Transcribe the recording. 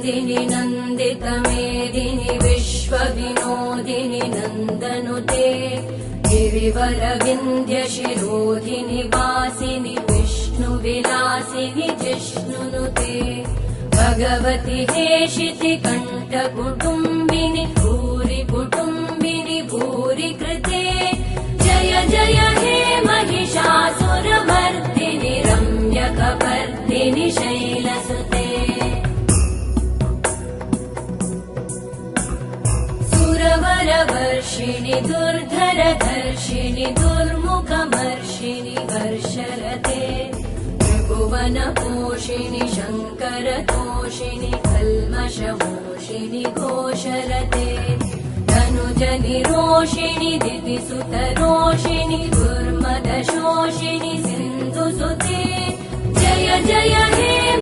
नन्दिनि नन्दितमेदिनि विश्वविनोदिनि नन्दनुते गिरिवरविन्ध्यशिरोधिनि वासिनि विष्णुविलासिनि जिष्णुनुते भगवति हेशिति कण्ठकुटुम्बिनि भूरि कुटुम्बिनि भूरि कृते जय जय हे महिषासुरमर्दिनि रम्यकपर्दिनि शैलसुते सुरवरवर्षिणि दुर्धरधर्षिणि दुर्मुखमर्षिणि वर्षरते त्रिभुवनपोषिणि शङ्करतोषिणि कल्मषमोषिणि घोषरते धनुजनिरोषिणि दितिसुतरोषिणि दुर्मदशोषिणि सिन्धुसुते जय जय हे